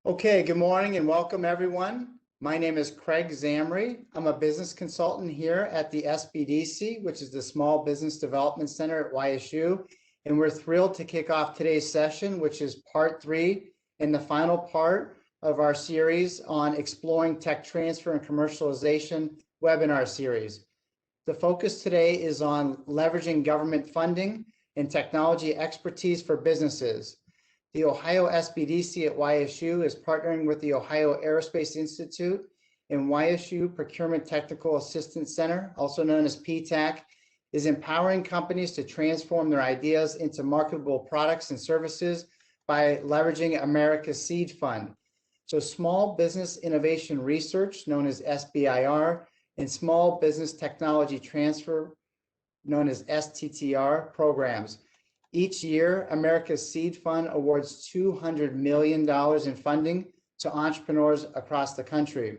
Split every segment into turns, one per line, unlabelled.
Okay, good morning and welcome everyone. My name is Craig Zamary. I'm a business consultant here at the SBDC, which is the Small Business Development Center at YSU. And we're thrilled to kick off today's session, which is part 3 and the final part of our series on exploring tech transfer and commercialization webinar series. The focus today is on leveraging government funding and technology expertise for businesses. The Ohio SBDC at YSU is partnering with the Ohio Aerospace Institute and YSU Procurement Technical Assistance Center, also known as PTAC, is empowering companies to transform their ideas into marketable products and services by leveraging America's Seed Fund. So Small Business Innovation Research, known as SBIR, and Small Business Technology Transfer, known as STTR programs. Each year, America's Seed Fund awards $200 million in funding to entrepreneurs across the country.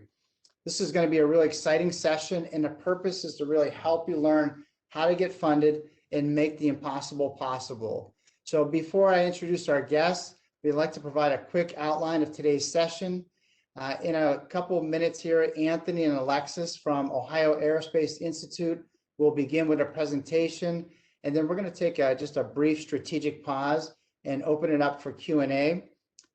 This is going to be a really exciting session, and the purpose is to really help you learn how to get funded and make the impossible possible. So before I introduce our guests, we'd like to provide a quick outline of today's session. In a couple of minutes here, Anthony and Alexis from Ohio Aerospace Institute will begin with a presentation. And then we're going to take just a brief strategic pause and open it up for Q&A.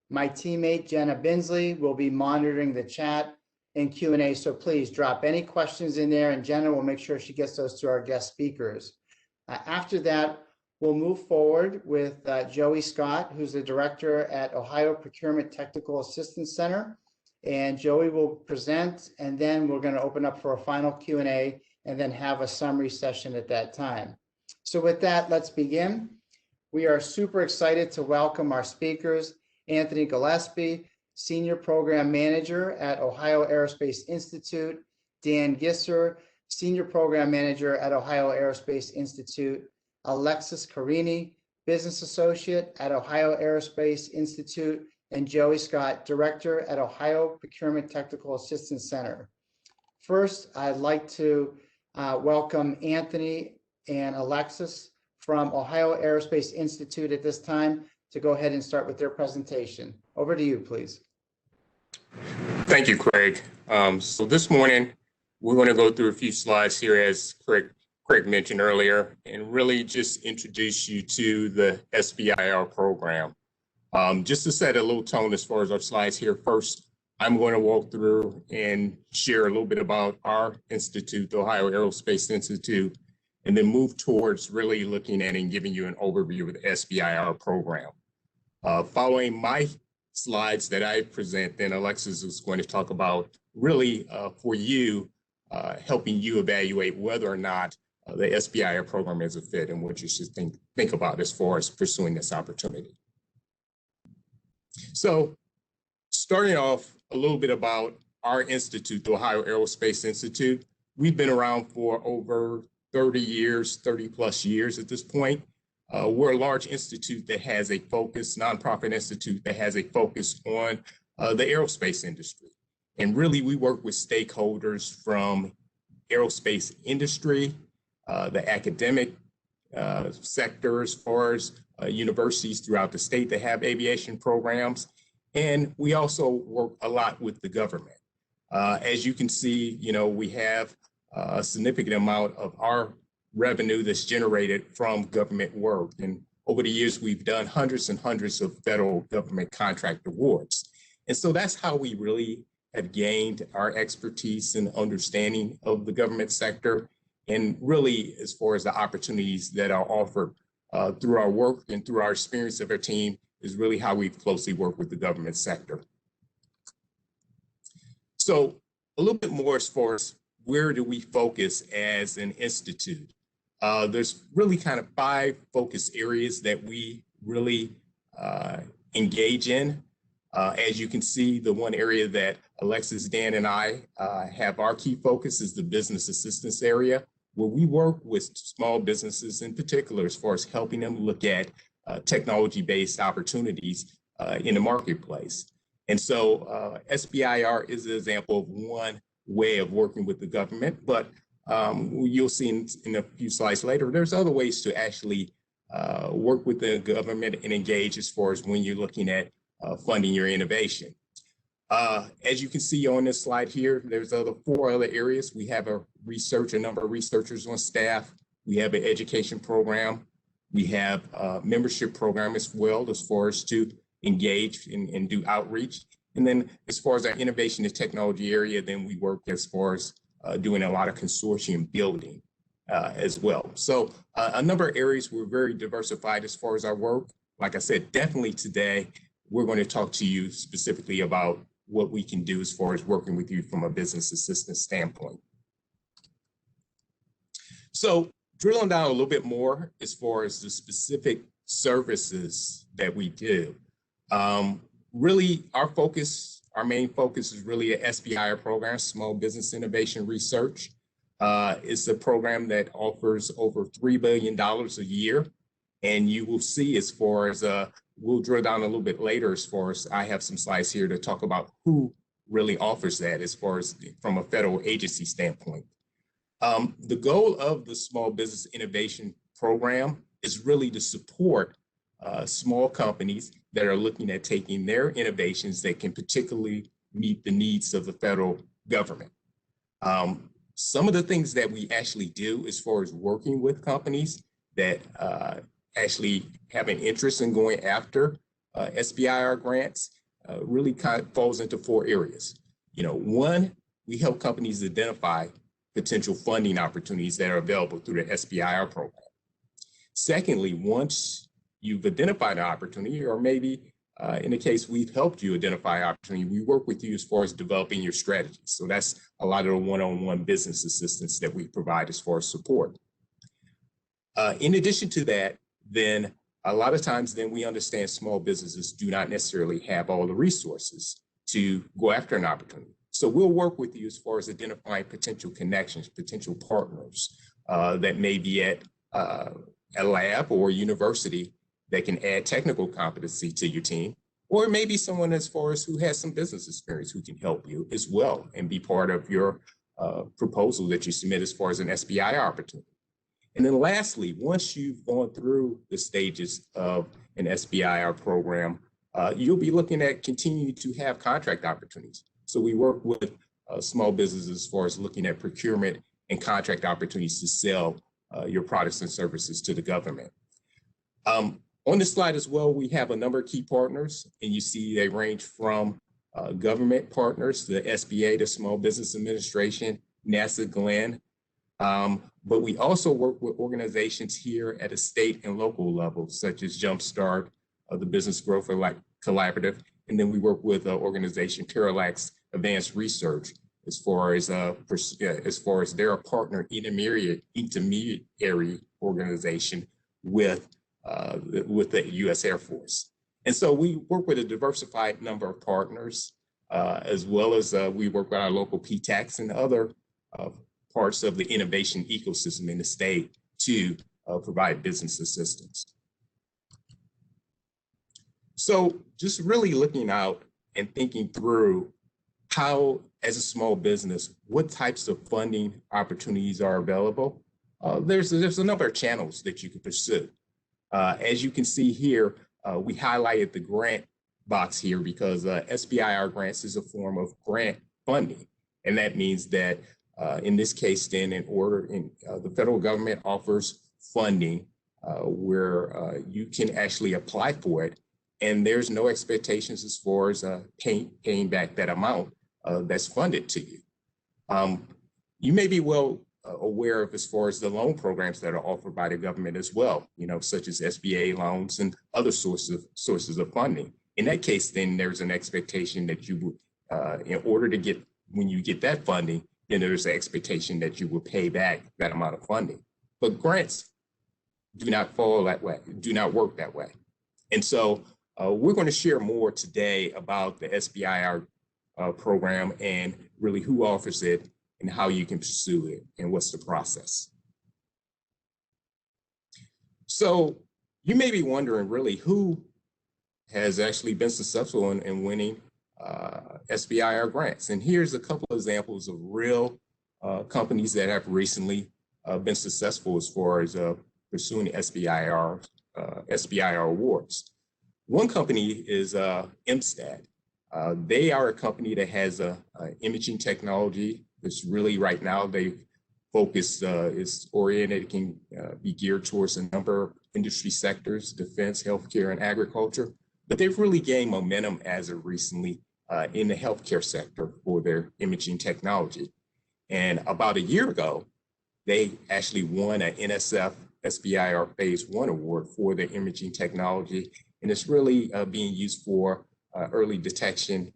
My teammate, Jenna Binsley, will be monitoring the chat and Q&A, so please drop any questions in there, and Jenna will make sure she gets those to our guest speakers. After that, we'll move forward with Joey Scott, who's the director at Ohio Procurement Technical Assistance Center. And Joey will present, and then we're going to open up for a final Q&A and then have a summary session at that time. So with that, let's begin. We are super excited to welcome our speakers, Anthony Gillespie, Senior Program Manager at Ohio Aerospace Institute, Dan Gisser, Senior Program Manager at Ohio Aerospace Institute, Alexis Corini, Business Associate at Ohio Aerospace Institute, and Joey Scott, Director at Ohio Procurement Technical Assistance Center. First, I'd like to welcome Anthony and Alexis from Ohio Aerospace Institute at this time to go ahead and start with their presentation. Over to you, please.
Thank you, Craig. So this morning, we're going to go through a few slides here, as Craig mentioned earlier, and really just introduce you to the SBIR program. Just to set a little tone as far as our slides here, first, I'm going to walk through and share a little bit about our institute, the Ohio Aerospace Institute, and then move towards really looking at and giving you an overview of the SBIR program. Following my slides that I present, then Alexis is going to talk about really for you, helping you evaluate whether or not the SBIR program is a fit and what you should think about as far as pursuing this opportunity. So starting off a little bit about our institute, the Ohio Aerospace Institute. We've been around for over 30 years, 30 plus years at this point. We're a large institute that has a focus, nonprofit institute that has a focus on the aerospace industry. And really, we work with stakeholders from aerospace industry, the academic sector, as far as universities throughout the state that have aviation programs. And we also work a lot with the government. As you can see, we have a significant amount of our revenue that's generated from government work. And over the years, we've done hundreds and hundreds of federal government contract awards. And so that's how we really have gained our expertise and understanding of the government sector. And really, as far as the opportunities that are offered through our work and through our experience of our team, is really how we've closely worked with the government sector. So a little bit more as far as where do we focus as an institute? There's really kind of 5 focus areas that we really engage in. As you can see, the one area that Alexis, Dan, and I have our key focus is the business assistance area, where we work with small businesses in particular as far as helping them look at technology-based opportunities in the marketplace. And so SBIR is an example of one way of working with the government, but you'll see in a few slides later, there's other ways to actually work with the government and engage as far as when you're looking at funding your innovation. As you can see on this slide here, there's four other areas. We have a number of researchers on staff. We have an education program. We have a membership program as well, as far as to engage and do outreach. And then as far as our innovation and technology area, then we work as far as doing a lot of consortium building as well. So a number of areas, we're very diversified as far as our work. Like I said, definitely today, we're going to talk to you specifically about what we can do as far as working with you from a business assistance standpoint. So drilling down a little bit more as far as the specific services that we do. Really, our main focus is really a SBIR program, Small Business Innovation Research. It's a program that offers over $3 billion a year. And you will see as far as, we'll drill down a little bit later as far as I have some slides here to talk about who really offers that as far as from a federal agency standpoint. The goal of the Small Business Innovation Program is really to support small companies that are looking at taking their innovations that can particularly meet the needs of the federal government. Some of the things that we actually do as far as working with companies that actually have an interest in going after SBIR grants really kind of falls into four areas. One, we help companies identify potential funding opportunities that are available through the SBIR program. Secondly, once you've identified an opportunity, or maybe in the case we've helped you identify an opportunity, we work with you as far as developing your strategy. So that's a lot of the one-on-one business assistance that we provide as far as support. In addition to that, then a lot of times then we understand small businesses do not necessarily have all the resources to go after an opportunity. So we'll work with you as far as identifying potential connections, potential partners that may be at a lab or a university that can add technical competency to your team, or maybe someone as far as who has some business experience who can help you as well and be part of your proposal that you submit as far as an SBIR opportunity. And then lastly, once you've gone through the stages of an SBIR program, you'll be looking at continuing to have contract opportunities. So we work with small businesses as far as looking at procurement and contract opportunities to sell your products and services to the government. On this slide as well, we have a number of key partners, and you see they range from government partners, the SBA, the Small Business Administration, NASA, Glenn. But we also work with organizations here at a state and local level, such as Jumpstart, the Business Growth Collaborative, and then we work with an organization, Parallax Advanced Research, as far as they're a partner intermediary organization with the U.S. Air Force. And so we work with a diversified number of partners, as well as we work with our local PTACs and other parts of the innovation ecosystem in the state to provide business assistance. So just really looking out and thinking through how, as a small business, what types of funding opportunities are available. There's a number of channels that you can pursue. As you can see here, we highlighted the grant box here because SBIR grants is a form of grant funding. And that means that in this case, then the federal government offers funding where you can actually apply for it. And there's no expectations as far as paying back that amount that's funded to you. You may be well aware of as far as the loan programs that are offered by the government as well, such as SBA loans and other sources of funding. In that case, then there's an expectation that you would, in order to get, when you get that funding, then there's an expectation that you will pay back that amount of funding. But grants do not fall that way, do not work that way. And so we're going to share more today about the SBIR program and really who offers it and how you can pursue it and what's the process. So you may be wondering really who has actually been successful in winning SBIR grants. And here's a couple of examples of real companies that have recently been successful as far as pursuing SBIR awards. One company is MSTAD. They are a company that has a imaging technology that's really right now they focus is oriented, can be geared towards a number of industry sectors, defense, healthcare, and agriculture. But they've really gained momentum as of recently in the healthcare sector for their imaging technology. And about a year ago, they actually won an NSF SBIR Phase 1 award for their imaging technology. And it's really being used for early detection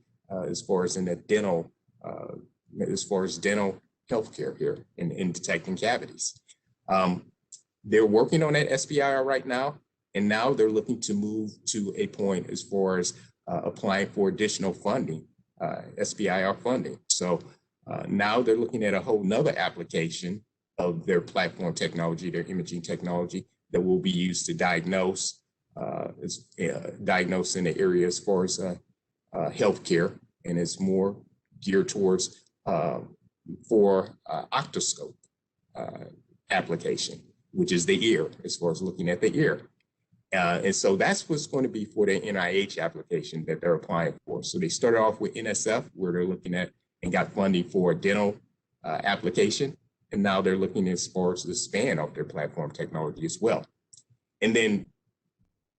as far as in the dental, dental healthcare here in detecting cavities. They're working on that SBIR right now, and now they're looking to move to a point as far as applying for additional funding, SBIR funding. So now they're looking at a whole nother application of their platform technology, their imaging technology that will be used to diagnose in the area as far as healthcare, and it's more geared towards for octoscope application, which is the ear, as far as looking at the ear. And so that's what's going to be for the NIH application that they're applying for. So they started off with NSF, where they're looking at and got funding for a dental application. And now they're looking as far as the span of their platform technology as well. And then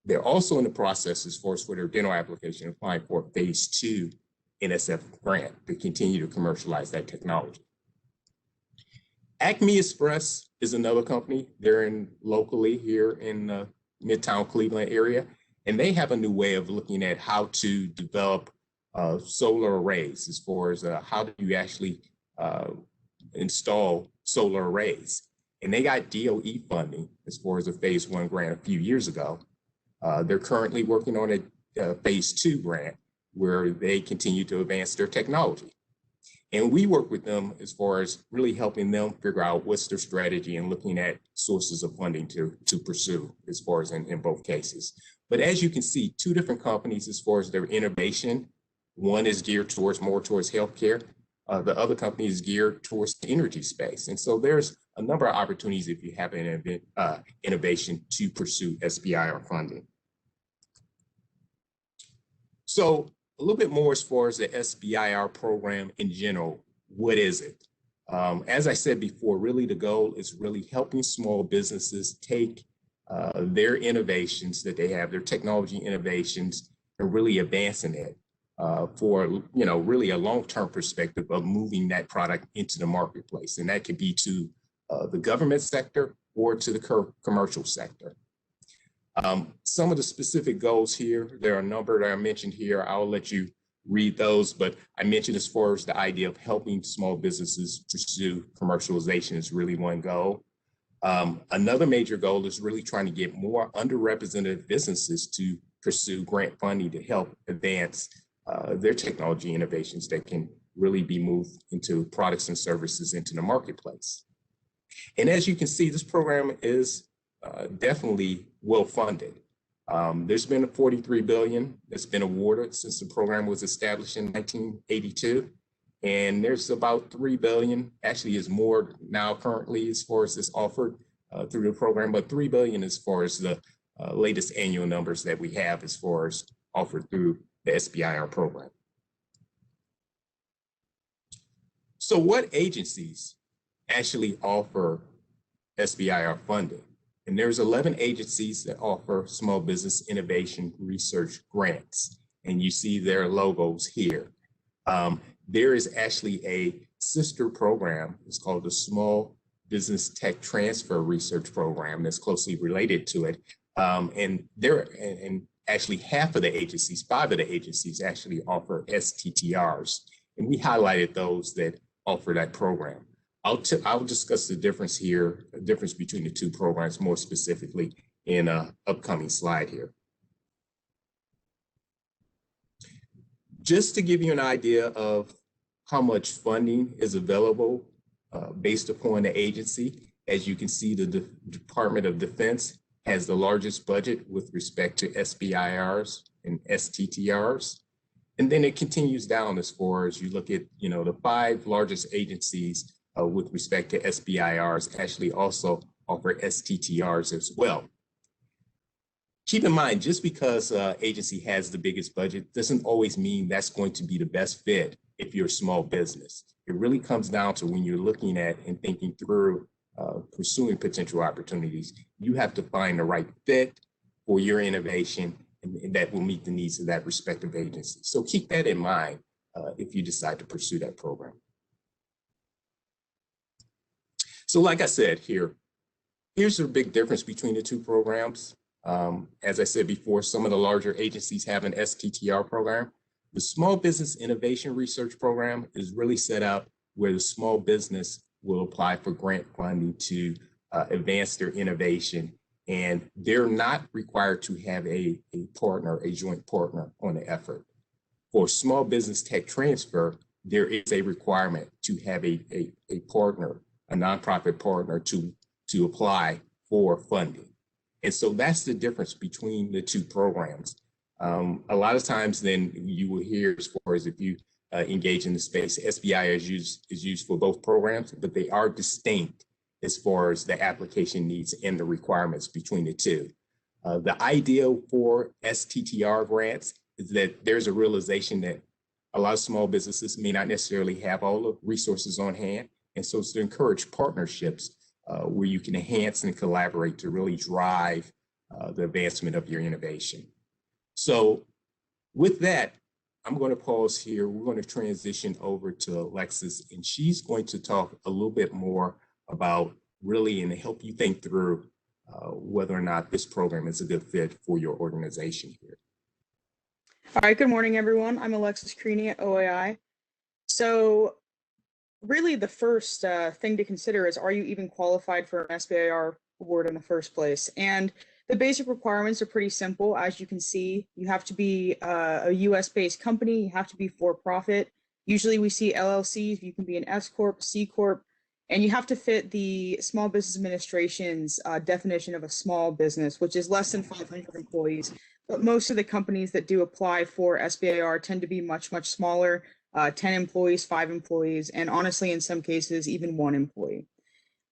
they're also in the process as far as for their dental application, applying for a Phase 2 NSF grant to continue to commercialize that technology. Acme Express is another company. They're in locally here in the Midtown Cleveland area, and they have a new way of looking at how to develop solar arrays as far as how do you actually install solar arrays. And they got DOE funding as far as a Phase 1 grant a few years ago. They're currently working on a Phase 2 grant where they continue to advance their technology. And we work with them as far as really helping them figure out what's their strategy and looking at sources of funding to pursue as far as in both cases. But as you can see, two different companies as far as their innovation. One is geared more towards healthcare. The other company is geared towards the energy space. And so there's a number of opportunities if you have an innovation to pursue SBIR funding. So a little bit more as far as the SBIR program in general. What is it? As I said before, really the goal is really helping small businesses take their innovations that they have, their technology innovations, and really advancing it for really a long-term perspective of moving that product into the marketplace. And that could be to the government sector or to the commercial sector. Some of the specific goals here, there are a number that I mentioned here. I'll let you read those, but I mentioned as far as the idea of helping small businesses pursue commercialization is really one goal. Another major goal is really trying to get more underrepresented businesses to pursue grant funding to help advance their technology innovations that can really be moved into products and services into the marketplace. And as you can see, this program is definitely well funded. There's been $43 billion that's been awarded since the program was established in 1982. And there's about $3 billion, actually is more now currently as far as this offered through the program, but $3 billion as far as the latest annual numbers that we have as far as offered through the SBIR program. So what agencies actually offer SBIR funding? And there's 11 agencies that offer small business innovation research grants. And you see their logos here. There is actually a sister program. It's called the Small Business Tech Transfer Research Program that's closely related to it. And actually half of the agencies, 5 of the agencies actually offer STTRs. And we highlighted those that offer that program. I'll discuss the difference here, the difference between the two programs more specifically in an upcoming slide here. Just to give you an idea of how much funding is available based upon the agency, as you can see, the Department of Defense has the largest budget with respect to SBIRs and STTRs. And then it continues down as far as you look at, the 5 largest agencies with respect to SBIRs actually also offer STTRs as well. Keep in mind, just because agency has the biggest budget doesn't always mean that's going to be the best fit if you're a small business. It really comes down to when you're looking at and thinking through pursuing potential opportunities, you have to find the right fit for your innovation and that will meet the needs of that respective agency. So keep that in mind if you decide to pursue that program. So like I said here's the big difference between the two programs. As I said before, some of the larger agencies have an STTR program. The Small Business Innovation Research Program is really set up where the small business will apply for grant funding to advance their innovation. And they're not required to have a partner, a joint partner on the effort. For small business tech transfer, there is a requirement to have a partner, a nonprofit partner to apply for funding. And so that's the difference between the two programs. A lot of times then you will hear, as far as if you engage in the space, SBIR is used for both programs, but they are distinct as far as the application needs and the requirements between the two. The idea for STTR grants is that there's a realization that a lot of small businesses may not necessarily have all the resources on hand. And so it's to encourage partnerships where you can enhance and collaborate to really drive the advancement of your innovation. So with that, I'm going to pause here. We're going to transition over to Alexis, and she's going to talk a little bit more about really and help you think through whether or not this program is a good fit for your organization here.
All right, good morning, everyone. I'm Alexis Corini at OAI. So really the first thing to consider is, are you even qualified for an SBIR award in the first place? And the basic requirements are pretty simple. As you can see, you have to be a US-based company, you have to be for-profit. Usually we see LLCs, you can be an S Corp, C Corp, and you have to fit the Small Business Administration's definition of a small business, which is less than 500 employees. But most of the companies that do apply for SBIR tend to be much, much smaller, 10 employees, 5 employees, and honestly, in some cases, even 1 employee.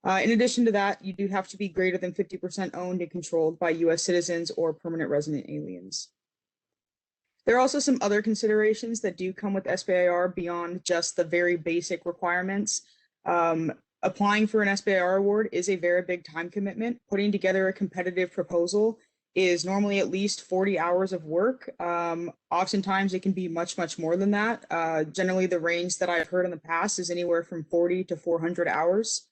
In addition to that, you do have to be greater than 50% owned and controlled by US citizens or permanent resident aliens. There are also some other considerations that do come with SBIR beyond just the very basic requirements. Applying for an SBIR award is a very big time commitment. Putting together a competitive proposal is normally at least 40 hours of work. Oftentimes it can be much, much more than that. Generally, the range that I've heard in the past is anywhere from 40 to 400 hours.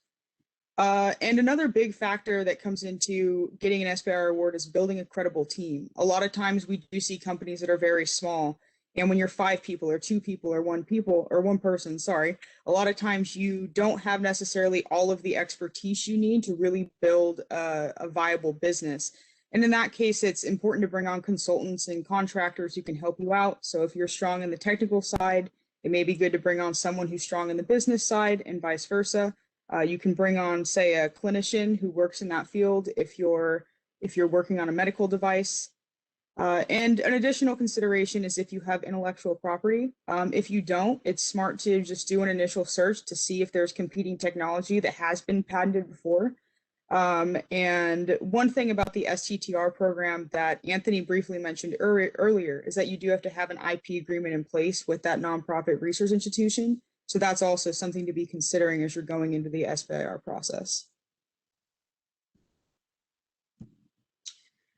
And another big factor that comes into getting an SBIR award is building a credible team. A lot of times we do see companies that are very small, and when you're 5 people or 2 people or 1 person, sorry, a lot of times you don't have necessarily all of the expertise you need to really build a viable business. And in that case, it's important to bring on consultants and contractors who can help you out. So if you're strong in the technical side, it may be good to bring on someone who's strong in the business side, and vice versa. You can bring on, say, a clinician who works in that field if you're working on a medical device. And an additional consideration is if you have intellectual property. If you don't, it's smart to just do an initial search to see if there's competing technology that has been patented before. And one thing about the STTR program that Anthony briefly mentioned earlier is that you do have to have an IP agreement in place with that nonprofit research institution. So that's also something to be considering as you're going into the SBIR process.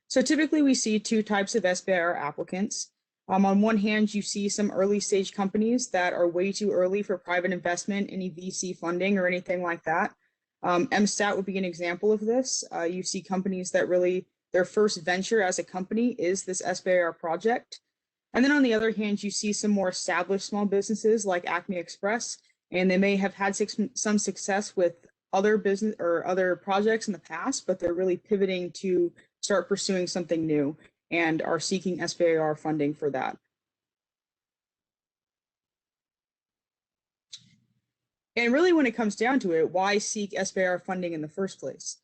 So typically we see 2 types of SBIR applicants. On one hand, you see some early stage companies that are way too early for private investment, any VC funding or anything like that. MSTAT would be an example of this. You see companies that really, their first venture as a company is this SBIR project. And then on the other hand, you see some more established small businesses like Acme Express, and they may have had some success with other business or other projects in the past, but they're really pivoting to start pursuing something new and are seeking SBIR funding for that. And really, when it comes down to it, why seek SBIR funding in the first place?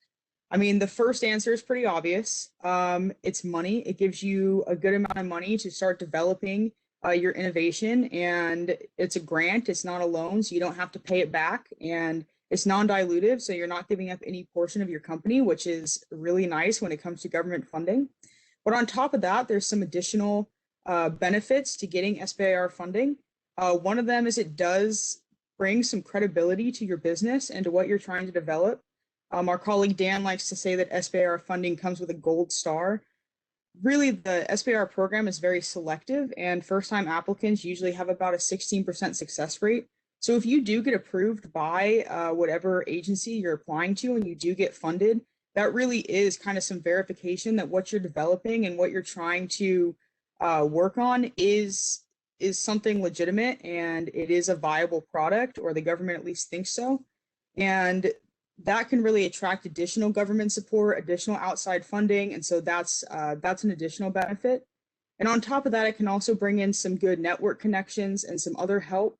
I mean, the first answer is pretty obvious. It's money. It gives you a good amount of money to start developing your innovation, and it's a grant. It's not a loan, so you don't have to pay it back, and it's non-dilutive, so you're not giving up any portion of your company, which is really nice when it comes to government funding. But on top of that, there's some additional benefits to getting SBIR funding. One of them is it does bring some credibility to your business and to what you're trying to develop. Our colleague Dan likes to say that SBIR funding comes with a gold star. Really, the SBIR program is very selective, and first-time applicants usually have about a 16% success rate. So if you do get approved by whatever agency you're applying to and you do get funded, that really is kind of some verification that what you're developing and what you're trying to work on is something legitimate and it is a viable product, or the government at least thinks so. And that can really attract additional government support, additional outside funding. And so that's an additional benefit. And on top of that, it can also bring in some good network connections and some other help.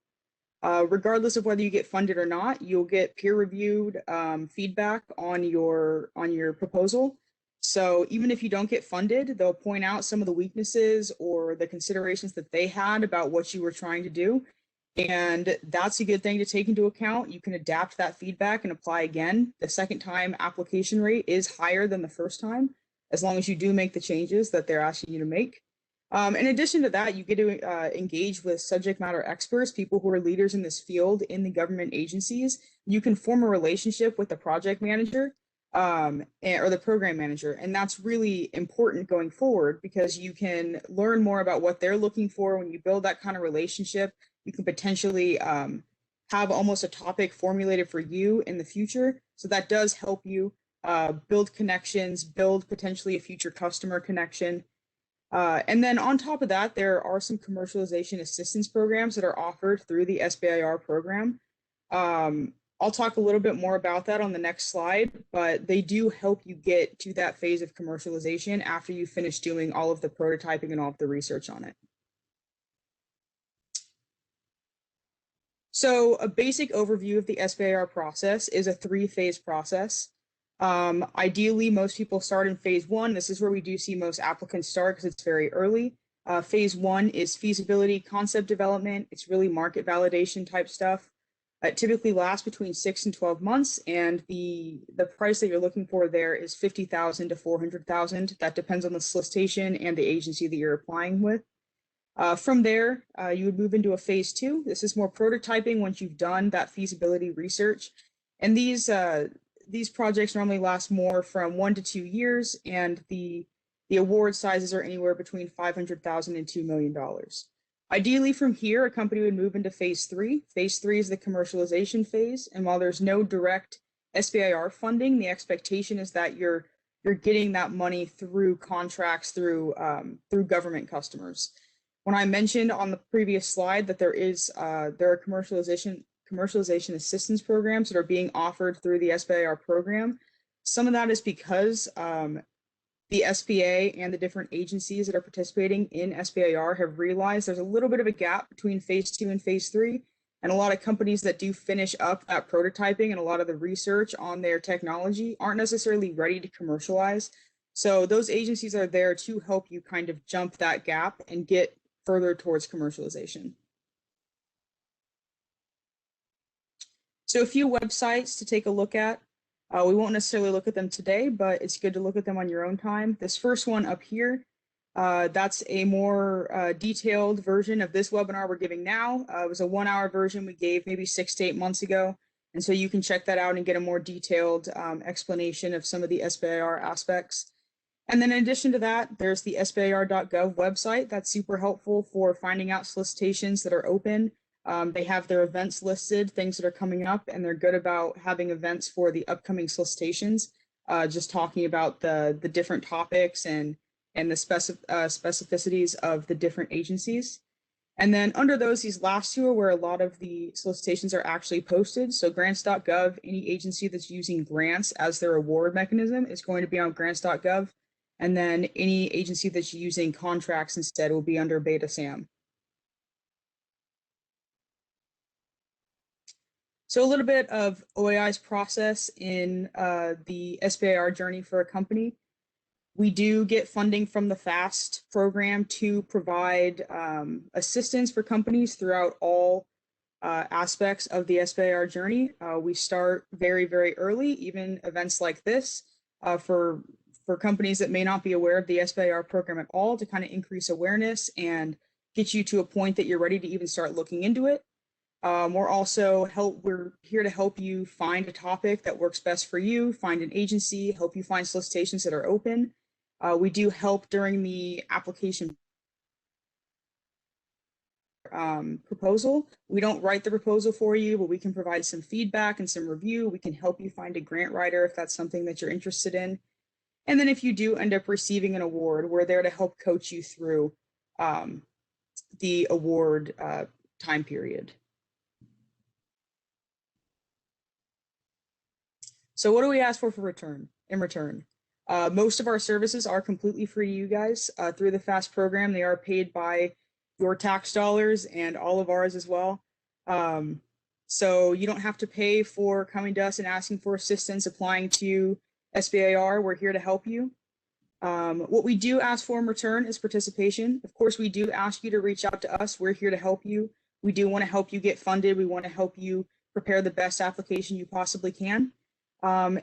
Regardless of whether you get funded or not, you'll get peer-reviewed feedback on your proposal. So even if you don't get funded, they'll point out some of the weaknesses or the considerations that they had about what you were trying to do. And that's a good thing to take into account. You can adapt that feedback and apply again. The second time application rate is higher than the first time, as long as you do make the changes that they're asking you to make. In addition to that, you get to engage with subject matter experts, people who are leaders in this field in the government agencies. You can form a relationship with the project manager or the program manager. And that's really important going forward because you can learn more about what they're looking for. When you build that kind of relationship, you can potentially have almost a topic formulated for you in the future. So that does help you build connections, build potentially a future customer connection. And then on top of that, there are some commercialization assistance programs that are offered through the SBIR program. I'll talk a little bit more about that on the next slide, but they do help you get to that phase of commercialization after you finish doing all of the prototyping and all of the research on it. So a basic overview of the SBIR process is a 3-phase process. Ideally, most people start in phase 1. This is where we do see most applicants start because it's very early. Phase 1 is feasibility, concept development. It's really market validation type stuff. It typically lasts between 6 and 12 months, and the price that you're looking for there is $50,000 to $400,000. That depends on the solicitation and the agency that you're applying with. From there, you would move into a phase 2. This is more prototyping once you've done that feasibility research. And these projects normally last more from 1 to 2 years, and the award sizes are anywhere between $500,000 and $2 million. Ideally, from here, a company would move into phase 3. Phase 3 is the commercialization phase, and while there's no direct SBIR funding, the expectation is that you're getting that money through contracts, through government customers. When I mentioned on the previous slide that there are commercialization assistance programs that are being offered through the SBIR program, some of that is because the SBA and the different agencies that are participating in SBIR have realized there's a little bit of a gap between phase 2 and phase 3. And a lot of companies that do finish up that prototyping and a lot of the research on their technology aren't necessarily ready to commercialize. So those agencies are there to help you kind of jump that gap and get further towards commercialization. So a few websites to take a look at. We won't necessarily look at them today, but it's good to look at them on your own time. This first one up here, that's a more detailed version of this webinar we're giving now. It was a 1-hour version we gave maybe 6 to 8 months ago. And so you can check that out and get a more detailed explanation of some of the SBIR aspects. And then in addition to that, there's the SBIR.gov website. That's super helpful for finding out solicitations that are open. They have their events listed, things that are coming up, and they're good about having events for the upcoming solicitations, just talking about the different topics and the specificities of the different agencies. And then under those, these last two are where a lot of the solicitations are actually posted. So grants.gov, any agency that's using grants as their award mechanism is going to be on grants.gov. And then any agency that's using contracts instead will be under Beta SAM. So a little bit of OAI's process in the SBIR journey for a company. We do get funding from the FAST program to provide assistance for companies throughout all aspects of the SBIR journey. We start very, very early, even events like this for for companies that may not be aware of the SBIR program at all, to kind of increase awareness and get you to a point that you're ready to even start looking into it. We're here to help you find a topic that works best for you, find an agency, help you find solicitations that are open. We do help during the application proposal. We don't write the proposal for you, but we can provide some feedback and some review. We can help you find a grant writer if that's something that you're interested in. And then if you do end up receiving an award, we're there to help coach you through the award time period. So what do we ask for in return? Most of our services are completely free to you guys through the FAST program. They are paid by your tax dollars and all of ours as well. So you don't have to pay for coming to us and asking for assistance applying to SBIR. We're here to help you. What we do ask for in return is participation. Of course, we do ask you to reach out to us. We're here to help you. We do want to help you get funded. We want to help you prepare the best application you possibly can.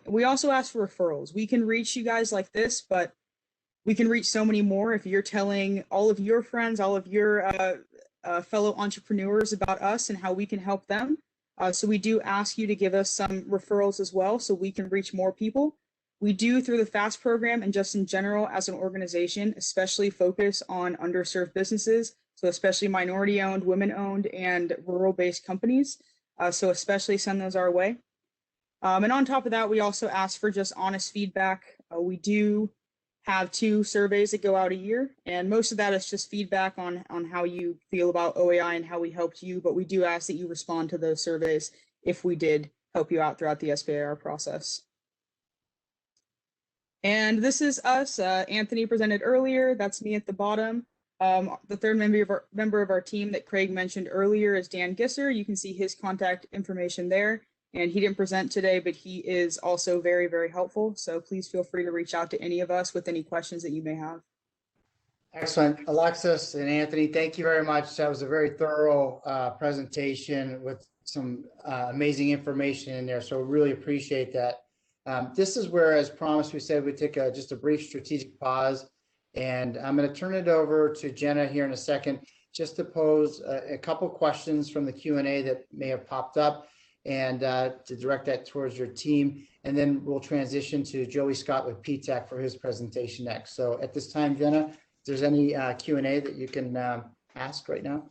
We also ask for referrals. We can reach you guys like this, but we can reach so many more if you're telling all of your friends, all of your fellow entrepreneurs about us and how we can help them. So we do ask you to give us some referrals as well so we can reach more people. We do, through the FAST program and just in general as an organization, especially focus on underserved businesses, so especially minority-owned, women-owned, and rural-based companies. So especially send those our way. And on top of that, we also ask for just honest feedback. We do have 2 surveys that go out a year, and most of that is just feedback on how you feel about OAI and how we helped you, but we do ask that you respond to those surveys if we did help you out throughout the SBIR process. And this is us. Anthony presented earlier. That's me at the bottom. The third member of our team that Craig mentioned earlier is Dan Gisser. You can see his contact information there. And he didn't present today, but he is also very, very helpful. So please feel free to reach out to any of us with any questions that you may have.
Excellent. Alexis and Anthony, thank you very much. That was a very thorough presentation with some amazing information in there. So really appreciate that. This is where, as promised, we said we'd take just a brief strategic pause. And I'm going to turn it over to Jenna here in a second, just to pose a couple questions from the Q&A that may have popped up, and to direct that towards your team. And then we'll transition to Joey Scott with PTAC for his presentation next. So at this time, Jenna, if there's any Q&A that you can ask right now.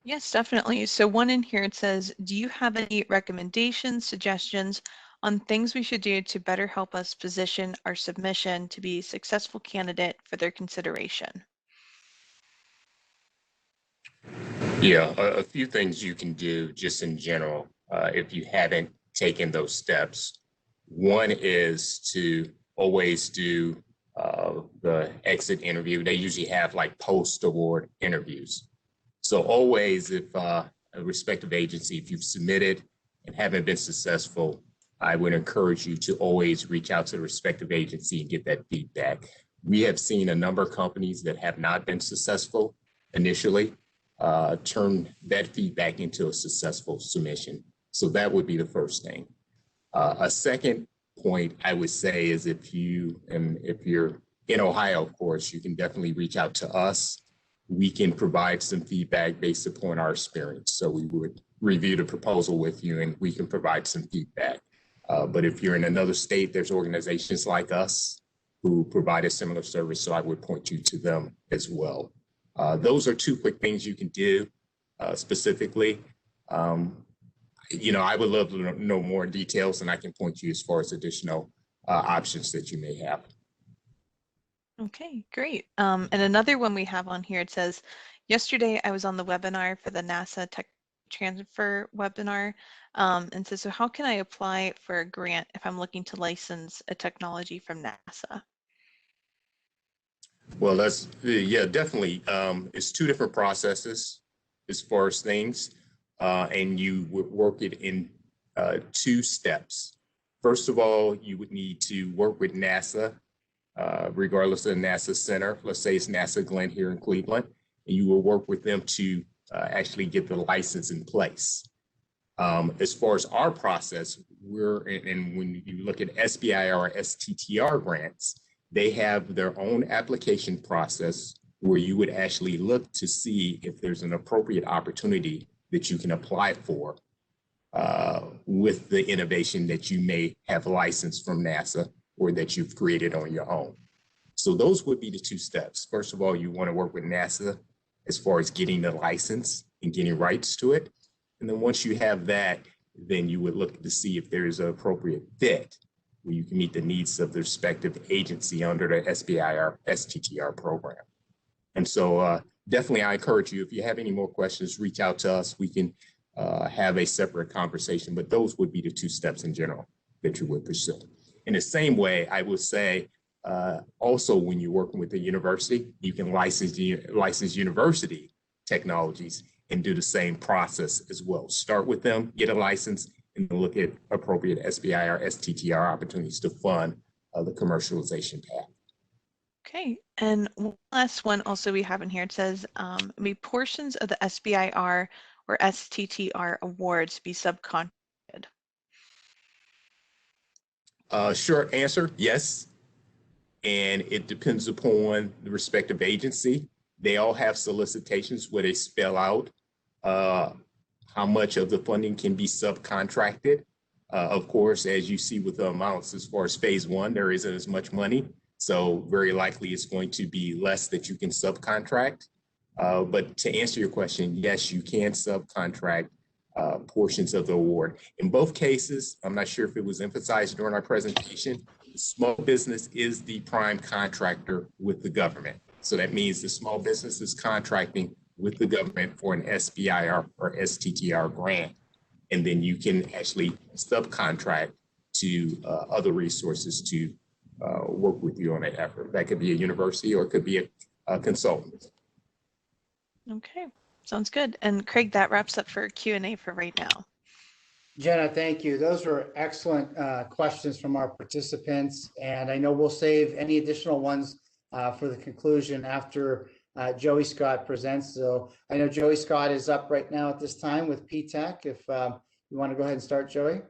Yes, definitely. So one in here, it says, do you have any recommendations, suggestions on things we should do to better help us position our submission to be a successful candidate for their consideration?
Yeah, a few things you can do just in general if you haven't taken those steps. One is to always do the exit interview. They usually have like post-award interviews. So always, if a respective agency, if you've submitted and haven't been successful, I would encourage you to always reach out to the respective agency and get that feedback. We have seen a number of companies that have not been successful initially turn that feedback into a successful submission. So that would be the first thing. A second point I would say is if you're in Ohio, of course, you can definitely reach out to us. We can provide some feedback based upon our experience. So we would review the proposal with you and we can provide some feedback. But if you're in another state, there's organizations like us who provide a similar service. So I would point you to them as well. Those are 2 quick things you can do specifically. I would love to know more details, and I can point you as far as additional options that you may have.
Okay, great. And another one we have on here, it says, yesterday I was on the webinar for the NASA Tech Transfer webinar, and says, so how can I apply for a grant if I'm looking to license a technology from NASA?
Well, definitely. It's 2 different processes as far as things, and you would work it in 2 steps. First of all, you would need to work with NASA, regardless of the NASA center. Let's say it's NASA Glenn here in Cleveland, and you will work with them to actually get the license in place. As far as our process, and when you look at SBIR or STTR grants, They have their own application process where you would actually look to see if there's an appropriate opportunity that you can apply for with the innovation that you may have licensed from NASA or that you've created on your own. So those would be the two steps. First of all, you want to work with NASA as far as getting the license and getting rights to it. And then once you have that, then you would look to see if there is an appropriate fit where you can meet the needs of the respective agency under the SBIR, STTR program. And so definitely I encourage you, if you have any more questions, reach out to us. We can have a separate conversation, but those would be the two steps in general that you would pursue. In the same way, I would say also when you're working with the university, you can license university technologies and do the same process as well. Start with them, get a license, and look at appropriate SBIR, STTR opportunities to fund the commercialization path.
Okay, and one last one also we have in here. It says, may portions of the SBIR or STTR awards be subcontracted?
Short answer, yes. And it depends upon the respective agency. They all have solicitations where they spell out how much of the funding can be subcontracted. Of course, as you see with the amounts as far as phase one, there isn't as much money. So very likely it's going to be less that you can subcontract. But to answer your question, yes, you can subcontract portions of the award. In both cases, I'm not sure if it was emphasized during our presentation, small business is the prime contractor with the government. So that means the small business is contracting with the government for an SBIR or STTR grant. And then you can actually subcontract to other resources to work with you on that effort. That could be a university or it could be a consultant.
Okay, sounds good. And Craig, that wraps up for Q&A for right now.
Jenna, thank you. Those were excellent questions from our participants. And I know we'll save any additional ones for the conclusion after Joey Scott presents. So I know Joey Scott is up right now at this time with PTAC. If you want to go ahead and start, Joey.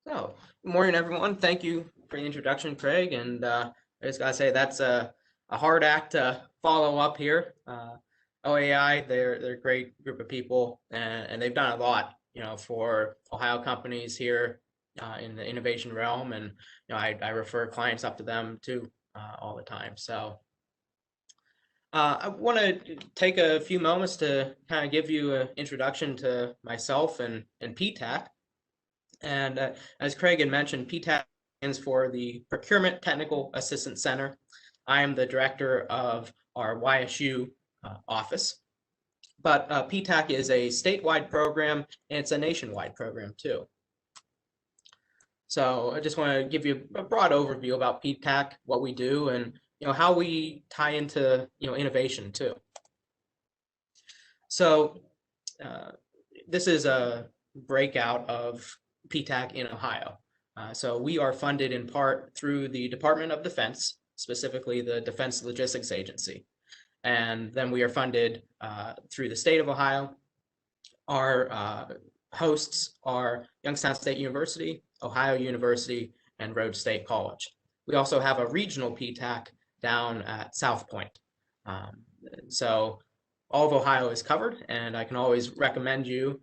So, good morning, everyone. Thank you for the introduction, Craig. And I just got to say, that's a hard act to follow up here. OAI, they're a great group of people, and they've done a lot, for Ohio companies here in the innovation realm. And, I refer clients up to them too all the time. So I want to take a few moments to kind of give you an introduction to myself and PTAC. And as Craig had mentioned, PTAC stands for the Procurement Technical Assistance Center. I am the director of our YSU office, but PTAC is a statewide program and it's a nationwide program too. So I just want to give you a broad overview about PTAC, what we do, and how we tie into innovation too. So this is a breakout of PTAC in Ohio. So we are funded in part through the Department of Defense, specifically the Defense Logistics Agency. And then we are funded through the state of Ohio. Our hosts are Youngstown State University, Ohio University, and Rhodes State College. We also have a regional PTAC down at South Point. So all of Ohio is covered, and I can always recommend you,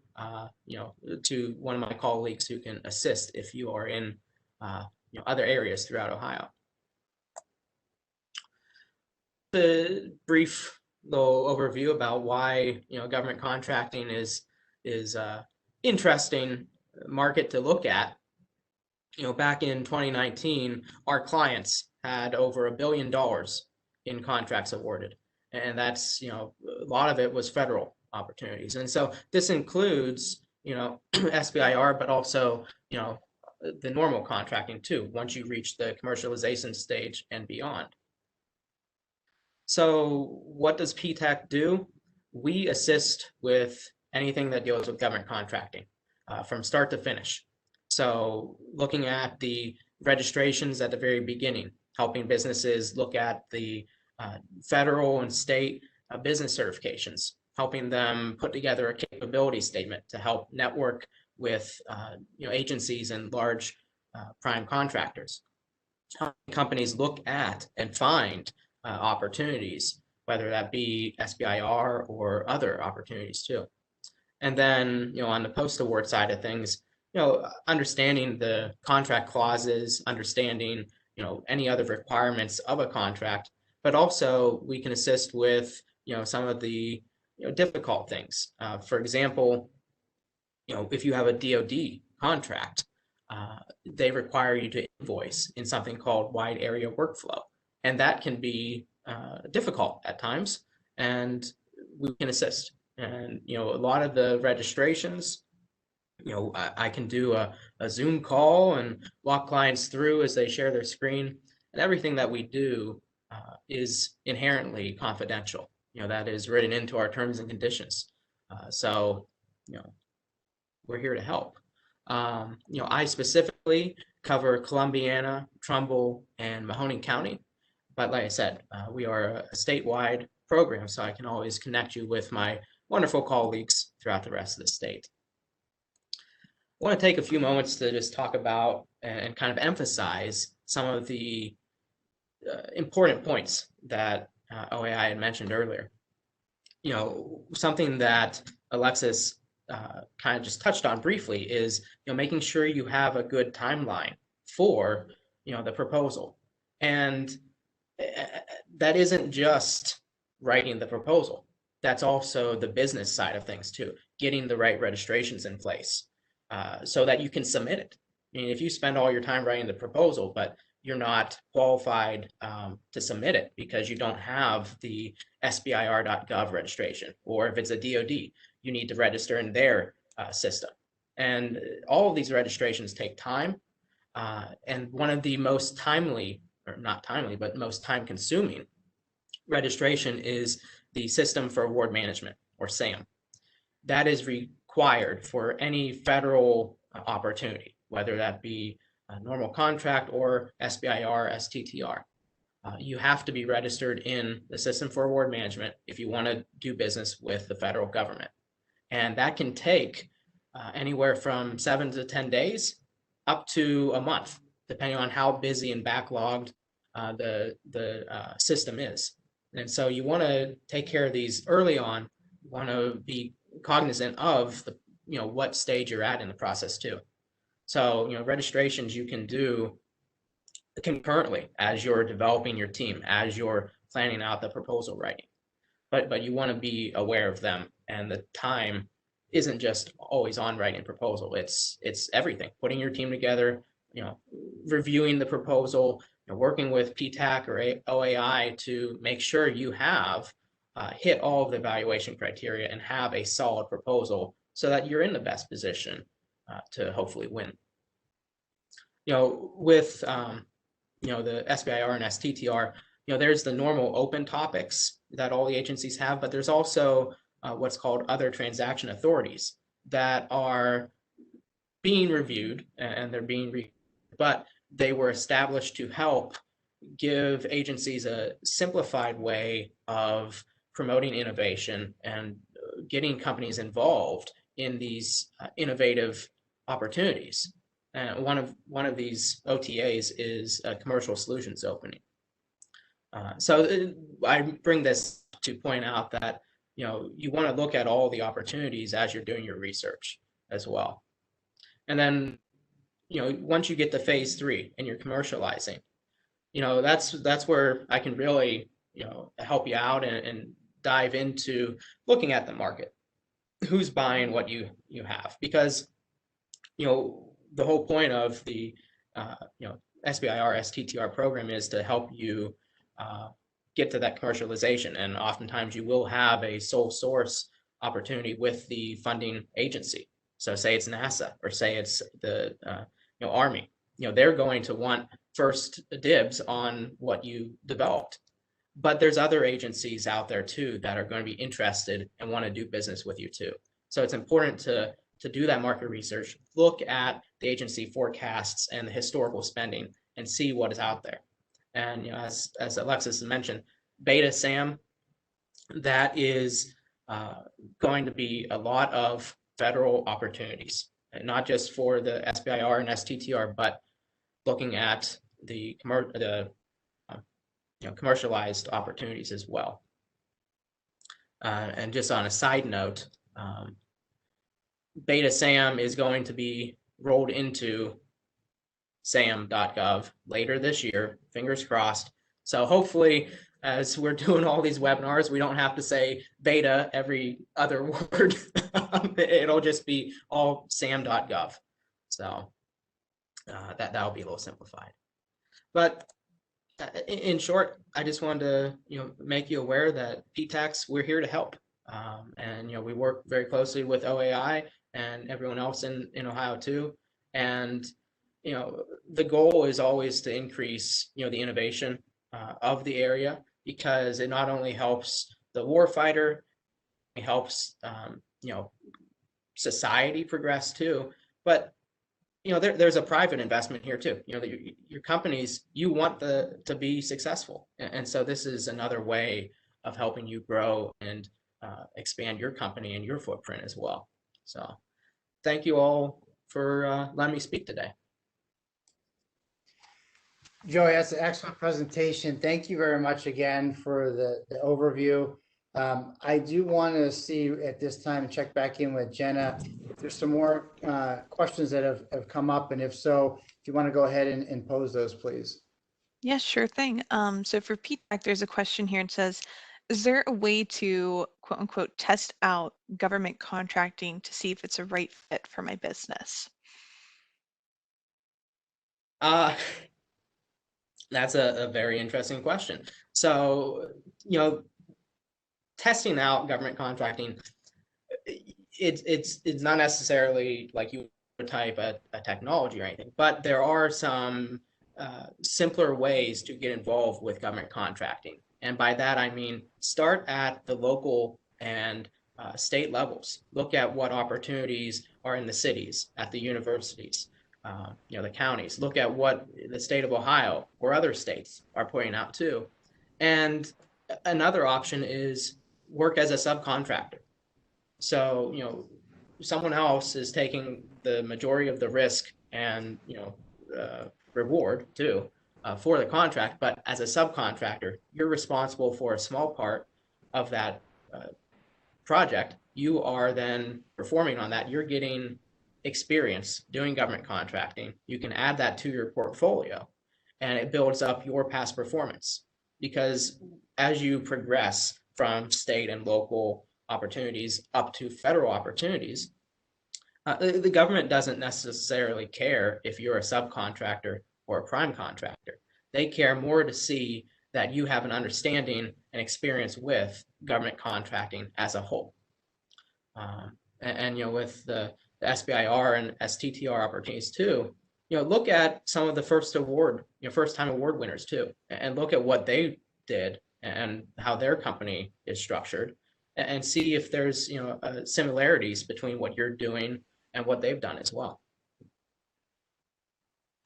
to one of my colleagues who can assist if you are in, other areas throughout Ohio. The brief little overview about why government contracting is interesting market to look at. Back in 2019, our clients had over $1 billion in contracts awarded, and that's a lot of it was federal opportunities. And so this includes SBIR, but also the normal contracting too, once you reach the commercialization stage and beyond. So what does PTAC do? We assist with anything that deals with government contracting from start to finish. So looking at the registrations at the very beginning, helping businesses look at the federal and state business certifications, helping them put together a capability statement to help network with agencies and large prime contractors. how many companies look at and find opportunities, whether that be SBIR or other opportunities too. And then, on the post-award side of things, understanding the contract clauses, understanding, any other requirements of a contract, but also we can assist with, some of the, difficult things. For example, if you have a DoD contract, they require you to invoice in something called wide area workflow. And that can be difficult at times, and we can assist. And, a lot of the registrations, I can do a Zoom call and walk clients through as they share their screen. And everything that we do is inherently confidential. That is written into our terms and conditions. So, we're here to help. I specifically cover Columbiana, Trumbull, and Mahoning County. But like I said, we are a statewide program, so I can always connect you with my wonderful colleagues throughout the rest of the state. I want to take a few moments to just talk about and kind of emphasize some of the important points that OAI had mentioned earlier. Something that Alexis kind of just touched on briefly is, making sure you have a good timeline for, the proposal. And that isn't just writing the proposal. That's also the business side of things too, getting the right registrations in place so that you can submit it. I mean, if you spend all your time writing the proposal, but you're not qualified to submit it because you don't have the SBIR.gov registration, or if it's a DoD, you need to register in their system. And all of these registrations take time. And one of the most timely, or not timely, but most time consuming registration is the System for Award Management, or SAM. That is required for any federal opportunity, whether that be a normal contract or SBIR, STTR. You have to be registered in the System for Award Management if you want to do business with the federal government. And that can take anywhere from 7 to 10 days up to a month, depending on how busy and backlogged the system is. And so you want to take care of these early on. You want to be cognizant of the, what stage you're at in the process too. So, registrations you can do concurrently as you're developing your team, as you're planning out the proposal writing. But you want to be aware of them, and the time isn't just always on writing proposal. It's everything. Putting your team together, reviewing the proposal, working with PTAC or OAI to make sure you have hit all of the evaluation criteria and have a solid proposal so that you're in the best position to hopefully win. With the SBIR and STTR, there's the normal open topics that all the agencies have, but there's also what's called other transaction authorities that are being reviewed, and they're being but they were established to help give agencies a simplified way of promoting innovation and getting companies involved in these innovative opportunities. And one of these OTAs is a commercial solutions opening. So I bring this to point out that you want to look at all the opportunities as you're doing your research as well. And then once you get to phase 3 and you're commercializing, that's where I can really help you out and dive into looking at the market, who's buying what you have, because the whole point of the SBIR STTR program is to help you get to that commercialization, and oftentimes you will have a sole source opportunity with the funding agency. So say it's NASA, or say it's the Army. They're going to want first dibs on what you developed. But there's other agencies out there too that are going to be interested and want to do business with you too. So it's important to do that market research, look at the agency forecasts and the historical spending, and see what is out there. And as Alexis mentioned, beta SAM, that is going to be a lot of federal opportunities, and not just for the SBIR and STTR, but looking at the commercialized opportunities as well. And just on a side note, Beta SAM is going to be rolled into sam.gov later this year, fingers crossed. So hopefully, as we're doing all these webinars, we don't have to say beta every other word. It'll just be all sam.gov. So that'll be a little simplified. But in short, I just wanted to make you aware that PTACs, we're here to help. And we work very closely with OAI and everyone else in Ohio too. And the goal is always to increase the innovation of the area, because it not only helps the warfighter, it helps society progress too, but there's a private investment here too. Your companies, you want to be successful, and so this is another way of helping you grow and expand your company and your footprint as well. So thank you all for letting me speak today.
Joey, that's an excellent presentation. Thank you very much again for the overview. I do want to see at this time, check back in with Jenna if there's some more questions that have come up, and if so, if you want to go ahead and pose those, please.
Yeah, sure thing. So for PTAC, there's a question here. It says, is there a way to quote unquote test out government contracting to see if it's a right fit for my business?
That's a very interesting question. So, testing out government contracting, it's not necessarily like you would type a technology or anything, but there are some simpler ways to get involved with government contracting. And by that, I mean, start at the local and state levels. Look at what opportunities are in the cities, at the universities, the counties. Look at what the state of Ohio or other states are putting out too. And another option is work as a subcontractor. So, someone else is taking the majority of the risk and, reward too for the contract, but as a subcontractor, you're responsible for a small part of that project. You are then performing on that. You're getting experience doing government contracting. You can add that to your portfolio, and it builds up your past performance, because as you progress from state and local opportunities up to federal opportunities, the government doesn't necessarily care if you're a subcontractor or a prime contractor. They care more to see that you have an understanding and experience with government contracting as a whole. With the SBIR and STTR opportunities too, look at some of the first-time award winners too, and look at what they did and how their company is structured, and see if there's similarities between what you're doing and what they've done as well.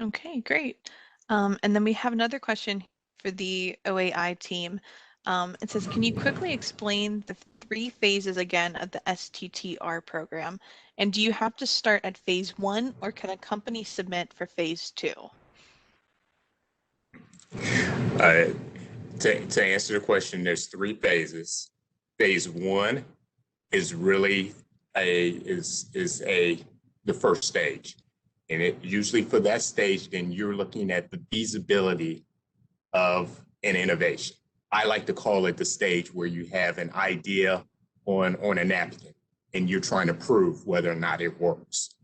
Okay, great. And then we have another question for the OAI team. It says, can you quickly explain the 3 phases again of the STTR program? And do you have to start at phase 1, or can a company submit for phase 2?
To answer the question, there's 3 phases. Phase 1 is really the first stage. And it usually for that stage, then you're looking at the feasibility of an innovation. I like to call it the stage where you have an idea on a napkin and you're trying to prove whether or not it works.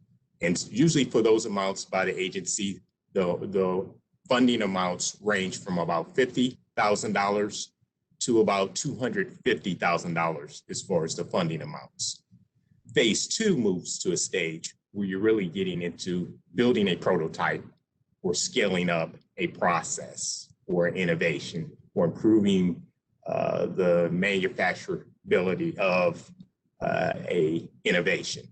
And usually for those amounts by the agency, the funding amounts range from about $50,000 to about $250,000 as far as the funding amounts. Phase 2 moves to a stage where you're really getting into building a prototype or scaling up a process or innovation or improving the manufacturability of a innovation.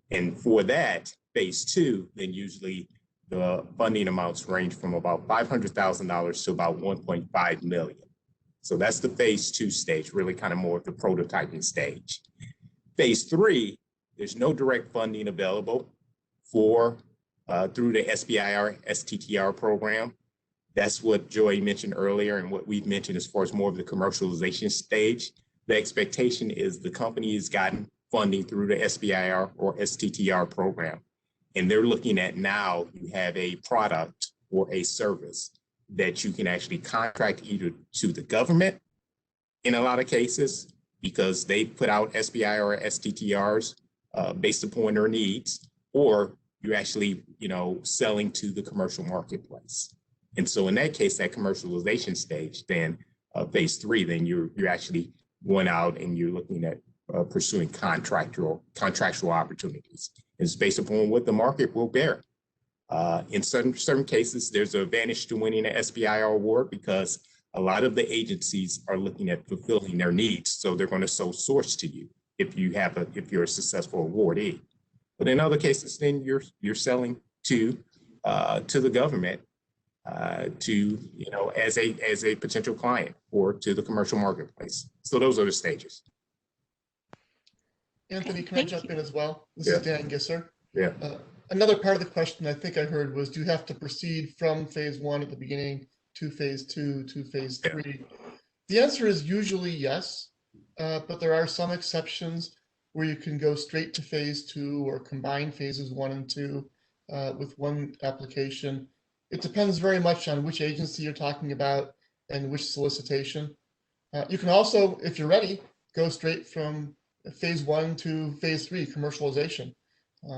And for that, phase 2, then usually the funding amounts range from about $500,000 to about $1.5 million. So that's the phase 2 stage, really kind of more of the prototyping stage. Phase 3, there's no direct funding available for through the SBIR, STTR program. That's what Joy mentioned earlier and what we've mentioned as far as more of the commercialization stage. The expectation is the company has gotten funding through the SBIR or STTR program. And they're looking at now you have a product or a service that you can actually contract either to the government in a lot of cases, because they put out SBIR or STTRs based upon their needs, or you're actually, selling to the commercial marketplace. And so in that case, that commercialization stage, then phase 3, then you're actually going out and you're looking at pursuing contractual opportunities. It's based upon what the market will bear. In certain cases, there's an advantage to winning an SBIR award because a lot of the agencies are looking at fulfilling their needs, so they're going to sole source to you if you're a successful awardee. But in other cases, then you're selling to the government, as a potential client or to the commercial marketplace. So those are the stages.
Anthony, can I jump in as well? This is Dan Gisser.
Yeah.
Another part of the question I think I heard was, do you have to proceed from phase 1 at the beginning to phase 2 to phase 3? Yeah. The answer is usually yes, but there are some exceptions where you can go straight to phase 2 or combine phases 1 and 2 with one application. It depends very much on which agency you're talking about and which solicitation. You can also, if you're ready, go straight from phase 1 to phase 3, commercialization.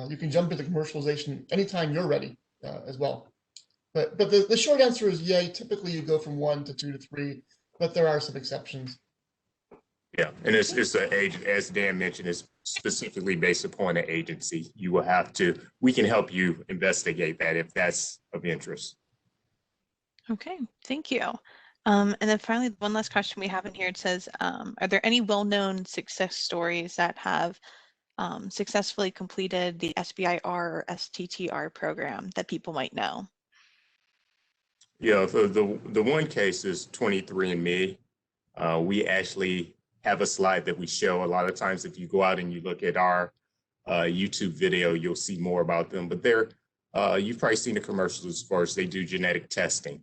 You can jump into commercialization anytime you're ready as well. But the short answer is, yeah, typically you go from 1 to 2 to 3, but there are some exceptions.
Yeah, and it's as Dan mentioned, it's specifically based upon the agency. We can help you investigate that if that's of interest.
Okay, thank you. And then finally, one last question we have in here. It says, are there any well-known success stories that have successfully completed the SBIR or STTR program that people might know?
Yeah, so the one case is 23andMe. We actually have a slide that we show a lot of times. If you go out and you look at our YouTube video, you'll see more about them. But you've probably seen the commercials as far as they do genetic testing.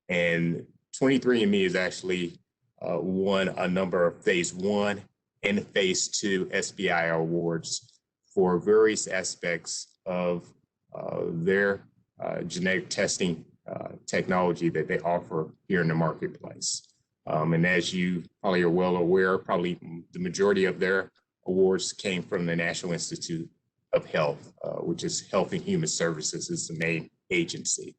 And 23andMe has actually won a number of phase 1 and phase 2 SBIR awards for various aspects of their genetic testing technology that they offer here in the marketplace. And as you probably are well aware, probably the majority of their awards came from the National Institute of Health, which is Health and Human Services is the main agency.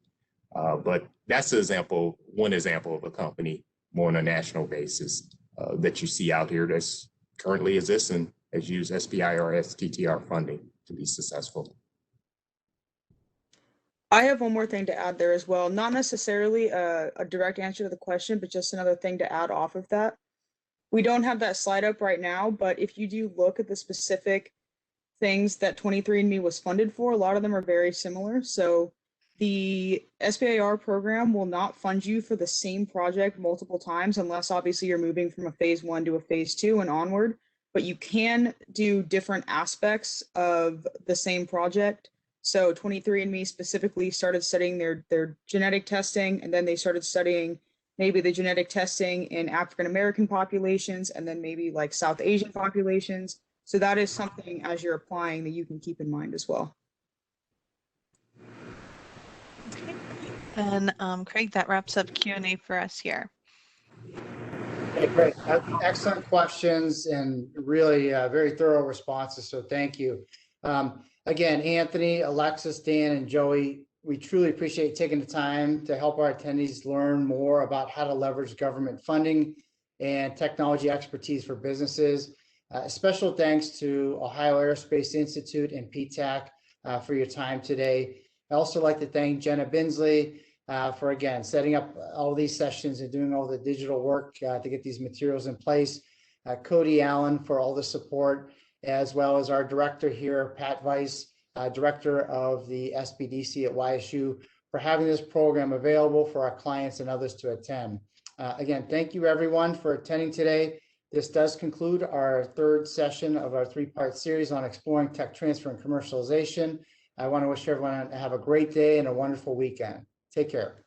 But that's one example of a company more on a national basis that you see out here that's currently exists and has used SBIR or STTR funding to be successful.
I have one more thing to add there as well. Not necessarily a direct answer to the question, but just another thing to add off of that. We don't have that slide up right now, but if you do look at the specific things that 23andMe was funded for, a lot of them are very similar. So the SBIR program will not fund you for the same project multiple times, unless obviously you're moving from a phase 1 to a phase 2 and onward, but you can do different aspects of the same project. So 23andMe specifically started studying their genetic testing, and then they started studying maybe the genetic testing in African-American populations, and then maybe like South Asian populations. So that is something as you're applying that you can keep in mind as well.
Okay. And Craig, that wraps up Q&A for us here.
Okay, great. Excellent questions and really very thorough responses. So thank you. Again, Anthony, Alexis, Dan, and Joey, we truly appreciate taking the time to help our attendees learn more about how to leverage government funding and technology expertise for businesses. Special thanks to Ohio Aerospace Institute and PTAC for your time today. I also like to thank Jenna Binsley for, again, setting up all these sessions and doing all the digital work to get these materials in place. Cody Allen for all the support, as well as our director here, Pat Weiss, director of the SBDC at YSU, for having this program available for our clients and others to attend. Again, thank you everyone for attending today. This does conclude our third session of our 3-part series on exploring tech transfer and commercialization. I want to wish everyone to have a great day and a wonderful weekend. Take care.